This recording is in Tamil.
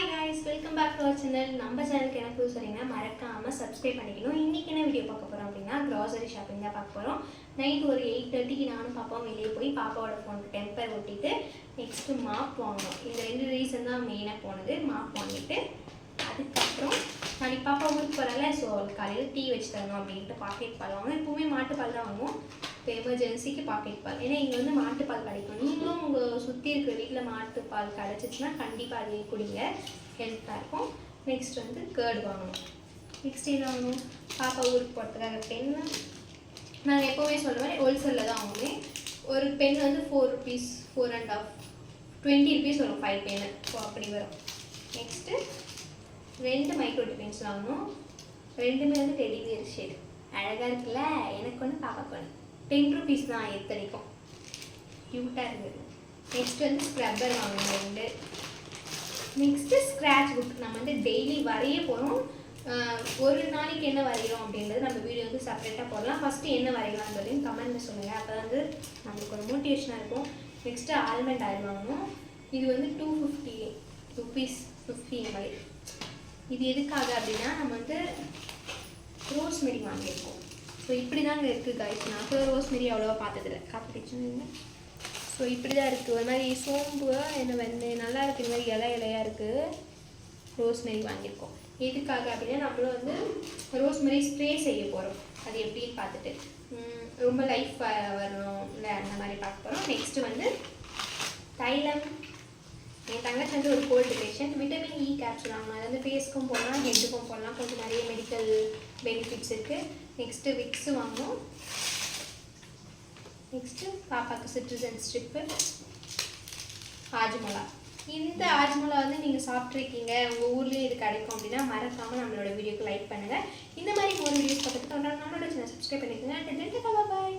Hi guys, welcome back to our channel. நம்ம சேனலுக்கு என்ன புதுசு வரீங்கன்னா மறக்காமல் சப்ஸ்கிரைப் பண்ணிக்கணும். இன்றைக்கி என்ன வீடியோ பார்க்க போகிறோம் அப்படின்னா க்ராசரி ஷாப்பிங் தான் பார்க்க போகிறோம். நைட் ஒரு 8:30க்கு நானும் பாப்பாவும் வெளியே போய் பாப்பாவோட ஃபோனுக்கு டெம்பர் ஒட்டிட்டு நெக்ஸ்ட்டு மாப் வாங்கணும். இந்த 2 ரீசன் தான் மெயினாக போனது. மாப் வாங்கிட்டு அதுக்கப்புறம் நாளைக்கு பாப்பா ஊருக்கு போகிறால, ஸோ காலையில் டீ வச்சு தரணும் அப்படின்ட்டு பாக்கெட் பால் வாங்கணும். எப்பவுமே மாட்டுப்பால் தான் வாங்குவோம். இப்போ எமர்ஜென்சிக்கு பாக்கெட் பால், ஏன்னா இங்கே வந்து மாட்டுப்பால் கிடைக்கும். நீங்களும் உங்கள் சுற்றி இருக்கிற வீட்டில் மாட்டுப்பால் கிடைச்சிச்சுன்னா கண்டிப்பாக அதே குடிங்க, ஹெல்த்தாக இருக்கும். நெக்ஸ்ட் வந்து கேர்டு வாங்கணும். நெக்ஸ்ட் என்ன வாங்கணும், பாப்பா ஊருக்கு போகிறதுக்காக பென்னு. நாங்கள் எப்போவுமே சொல்கிற மாதிரி ஹோல்சேலில் தான் வாங்குவேன். ஒரு பென் வந்து 4 rupees, 4.5, 20 rupees வரும் 5 பென்னு. ஸோ அப்படி வரும். நெக்ஸ்ட்டு 2 மைக்ரோ டிஃபென்ஸ் வாங்கணும். 2மே வந்து டெடிபியர் ஷேட், அழகாக இருக்குல்ல. எனக்கு ஒன்று பாப்பாக்கு ஒன்று. 10 rupees தான் எத்தனைக்கும், க்யூட்டாக இருக்குது. நெக்ஸ்ட் வந்து ஸ்க்ரப்பர் வாங்கணும் 2. Next scratch book. நம்ம வந்து டெய்லி வரைய போகிறோம். ஒரு நாளைக்கு என்ன வரைகிறோம் அப்படின்றது நம்ம வீடியோ வந்து செப்பரேட்டாக போடலாம். ஃபஸ்ட்டு என்ன வரையலாம்னு கமெண்ட்டில் சொல்லுங்கள், அப்போ வந்து நம்மளுக்கு ஒரு மோட்டிவேஷனாக இருக்கும். நெக்ஸ்ட்டு ஆல்மண்ட் ஆயில் வாங்கணும். இது வந்து 250 rupees, 50 ml. இது எதுக்காக அப்படின்னா நம்ம வந்து ரோஸ்மெரி வாங்கியிருக்கோம். ஸோ இப்படி தாங்க இருக்குது காய்ச்சி. நான் கூட ரோஸ்மெரி அவ்வளோவா பார்த்ததில்ல, காப்பிடிச்சுன்னு. ஸோ இப்படி தான் இருக்குது. ஒரு மாதிரி சோம்பு என்ன வந்து நல்லா இருக்குது. இந்த மாதிரி இலையாக இருக்குது. ரோஸ்மெரி வாங்கியிருக்கோம். எதுக்காக அப்படின்னா நம்மளும் வந்து ரோஸ்மெரி ஸ்ப்ரே செய்ய போகிறோம். அது எப்படின்னு பார்த்துட்டு ரொம்ப லைஃப் வரணும் இல்லை அந்த மாதிரி பார்க்க போகிறோம். நெக்ஸ்ட்டு வந்து தைலம். என் தங்கச்சி வந்து ஒரு cold patient. Vitamin E capsule வாங்கணும். அது வந்து ஃபேஸ்க்கும் போடலாம், ஹெட்டுக்கும் போடலாம். கொஞ்சம் நிறைய மெடிக்கல் பெனிஃபிட்ஸ் இருக்குது. நெக்ஸ்ட்டு விக்ஸு வாங்கணும். நெக்ஸ்ட்டு பாப்பாவுக்கு சிட்ரிசன் ஸ்ட்ரிப்பு, ஆஜ்மலா. இந்த ஆஜ்மலா வந்து நீங்கள் சாப்பிட்ருக்கீங்க, உங்கள் ஊர்லேயே இது கிடைக்கும் அப்படின்னா மறக்காமல் நம்மளோட வீடியோக்கு லைக் பண்ணுங்கள். இந்த மாதிரி ஒரு வீடியோஸ் பார்த்துட்டு நம்மளோட சேனல் சப்ஸ்கிரைப் பண்ணிக்கோங்க. பாய்.